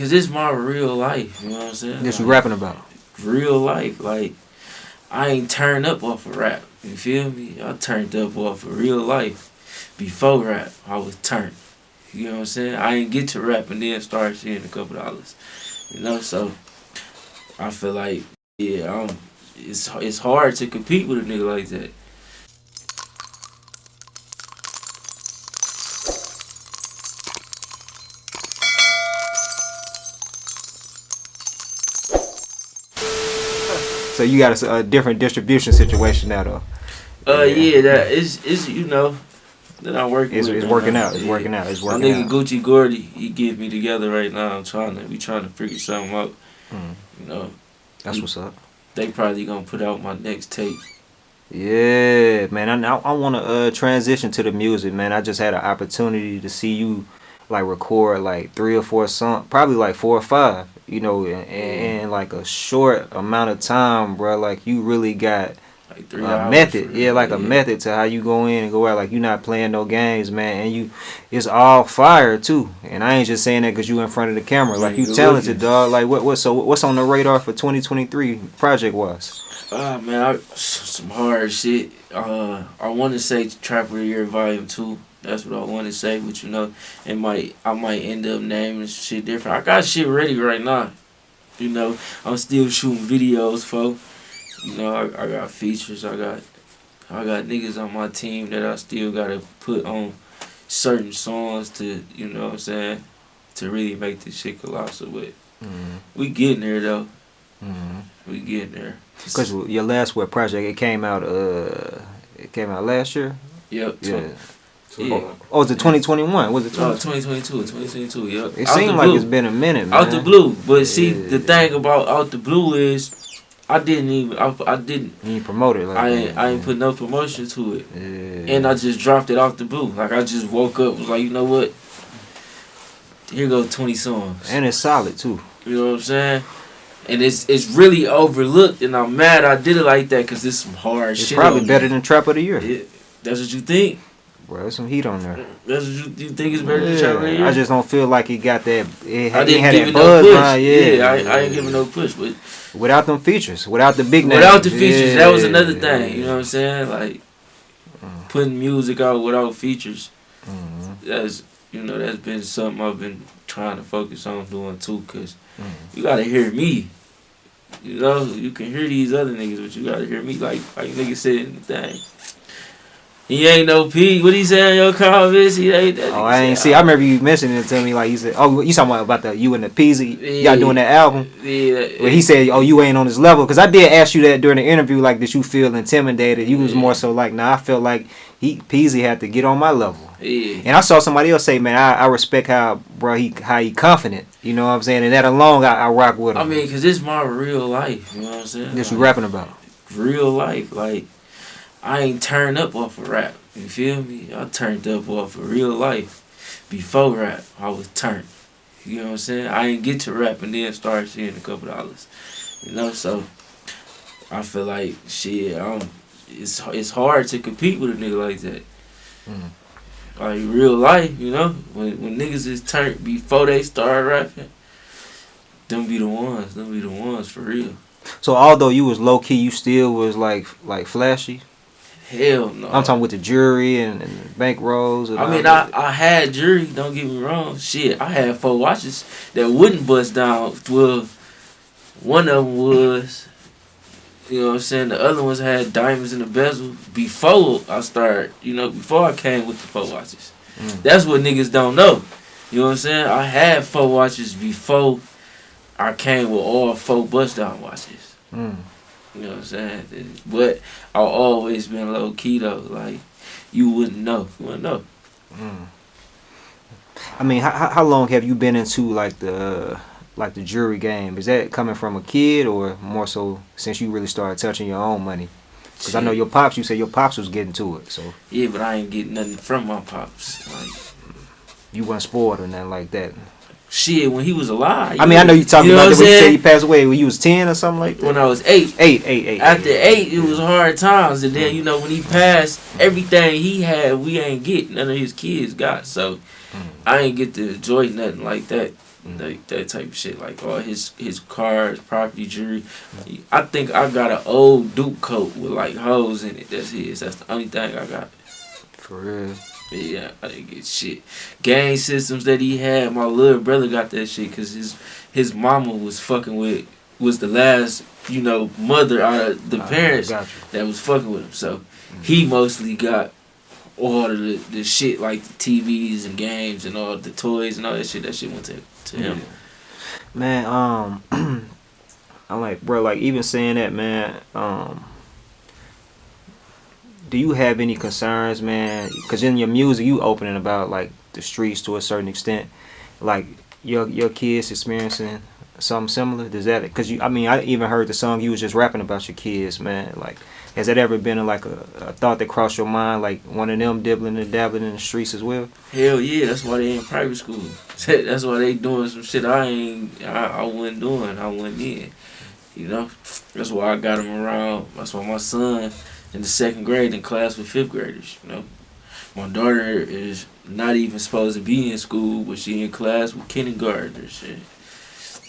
Cause it's my real life, you know what I'm saying? That's you Like, rapping about. real life. Like, I ain't turned up off of rap. You feel me? I turned up off of real life. Before rap, I was turned. You know what I'm saying? I ain't get to rap and then start seeing $2. You know, so I feel like, yeah, it's hard to compete with a nigga like that. So you got a different distribution situation now, though. Yeah, that is you know that I'm working It's, with. it's right working now. out. It's Yeah. working out. It's My working nigga out. Gucci Gordy, he get me together right now. We trying to figure something out. Mm, You know, that's what's up. they probably gonna put out my next tape. Yeah, man. I want to transition to the music, man. I just had an opportunity to see you like record like 3 or 4 songs, probably like 4 or 5. You know, in like a short amount of time, bro. Like you really got Like 3 a hours. method, yeah, like a method to how you go in and go out. Like you not playing no games, man, and it's all fire too. And I ain't just saying that because you in front of the camera. Like you talented, dog. Like what's on the radar for 2023 project wise? Man, some hard shit. I want to say Trap of the Year Volume 2. That's what I want to say, but you know, I might end up naming shit different. I got shit ready right now. You know, I'm still shooting videos for. You know, I got features. I got niggas on my team that I still gotta put on certain songs to, you know what I'm saying, to really make this shit colossal. But we getting there though. We getting there. Because your last project, it came out last year. Yep. Yeah. Yeah. Oh, was it 2021? Was it 2022? 2022. Yep. It seemed like it's been a minute, man. Out the blue, but see, the thing about Out the Blue is I didn't. You ain't promote it. Like I ain't put no promotion to it, yeah. and I just dropped it out the blue. Like I just woke up, was like, you know what? Here go 20 songs, and it's solid too. You know what I'm saying? And it's really overlooked, and I'm mad I did it like that because it's some hard shit. It's probably better than Trap of the Year. That's what you think? Bro, there's some heat on there. That's what you think is better than Trap of the Year? I just don't feel like it got that. I didn't give it no push. I ain't giving no push, but without them features, without the big names. Without the features, that was another thing. You know what I'm saying? Like putting music out without features. That's been something I've been trying to focus on doing too. Cause you gotta hear me. You know, you can hear these other niggas, but you gotta hear me. Like niggas said in the thing. He ain't no P. What he say on your comments? He ain't that. Oh, I ain't see. I remember you mentioning it to me. Like he said, "Oh, you talking about you and the Peasy? Y'all doing that album?" Yeah. Where he said, "Oh, you ain't on his level." Because I did ask you that during the interview. Like, did you feel intimidated? You was more so like, "Nah, I felt like Peasy had to get on my level." Yeah. And I saw somebody else say, "Man, I respect how he confident." You know what I'm saying? And that alone, I rock with him. I mean, cause it's my real life. You know what I'm saying? That's what you rapping about. Real life, like. I ain't turned up off of rap. You feel me? I turned up off of real life. Before rap, I was turned. You know what I'm saying? I ain't get to rap and then start seeing $2. You know, so I feel like shit. It's hard to compete with a nigga like that. Like real life, you know, when niggas is turned before they start rapping, them be the ones. Them be the ones for real. So although you was low key, you still was like flashy. Hell no. I'm talking with the jury and bank rolls. I mean, I had jury, don't get me wrong. Shit, I had 4 watches that wouldn't bust down. Well, one of them was, you know what I'm saying, the other ones had diamonds in the bezel before I started, before I came with the 4 watches. That's what niggas don't know. You know what I'm saying? I had 4 watches before I came with all 4 bust down watches. You know what I'm saying? But I've always been low key though. Like you wouldn't know. You wouldn't know. I mean, how long have you been into like the jury game? Is that coming from a kid or more so since you really started touching your own money? Because I know your pops. You said your pops was getting to it. So yeah, but I ain't getting nothing from my pops. Like you wasn't spoiled or nothing like that. Shit, when he was alive. I mean, I know you talking about that when you said he passed away when you was 10 or something like that. When I was 8. 8. After 8, it was hard times. And then, when he passed, everything he had, we ain't get. None of his kids got. So, I ain't get to enjoy nothing like that. Like that type of shit, like all his cars, property, jewelry. I think I got an old Duke coat with like holes in it. That's his. That's the only thing I got. For real. But yeah, I didn't get shit. Gang systems that he had, my little brother got that shit because his mama was fucking with, was the last, you know, mother out of the parents that was fucking with him. So he mostly got all of the shit, like the TVs and games and all the toys and all that shit. That shit went to him. Man, I'm like, bro, like even saying that, man, do you have any concerns, man? Because in your music, you opening about like the streets to a certain extent, like your kids experiencing something similar. Does that? Because I even heard the song you was just rapping about your kids, man. Like, has that ever been like a thought that crossed your mind, like one of them dibbling and dabbling in the streets as well? Hell yeah, that's why they in private school. That's why they doing some shit I wasn't doing. I wasn't in. You know, that's why I got them around. That's why my son in the 2nd grade in class with 5th graders. You know, my daughter is not even supposed to be in school, but she in class with kindergartners. And,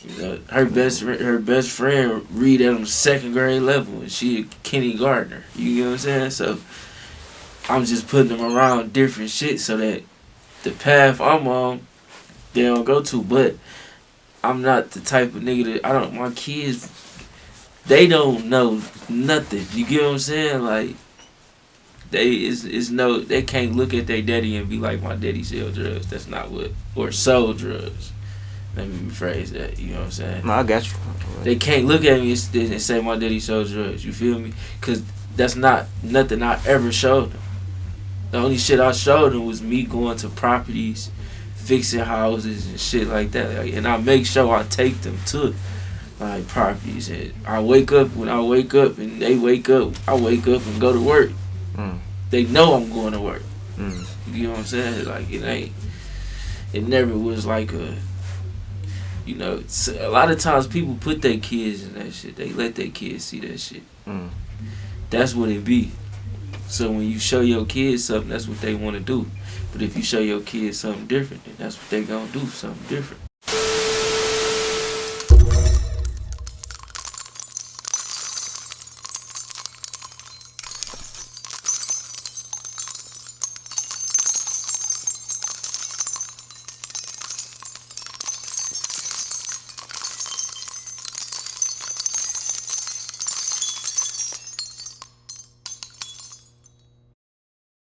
you know, her best friend read at the 2nd grade level, and she a kindergartner. You know what I'm saying? So I'm just putting them around different shit so that the path I'm on, they don't go to. But I'm not the type of nigga that my kids, they don't know nothing. You get what I'm saying? Like, they can't look at their daddy and be like, my daddy sell drugs. That's not what, or sold drugs. Let me rephrase that. You know what I'm saying? No, I got you. They can't look at me and say my daddy sold drugs. You feel me? Because that's not nothing I ever showed them. The only shit I showed them was me going to properties, fixing houses and shit like that. Like, and I make sure I take them to like properties. And when I wake up and they wake up, I wake up and go to work. They know I'm going to work. You know what I'm saying? Like, it never was like a, you know, a lot of times people put their kids in that shit. They let their kids see that shit. That's what it be. So when you show your kids something, that's what they want to do. But if you show your kids something different, then that's what they gonna do, something different.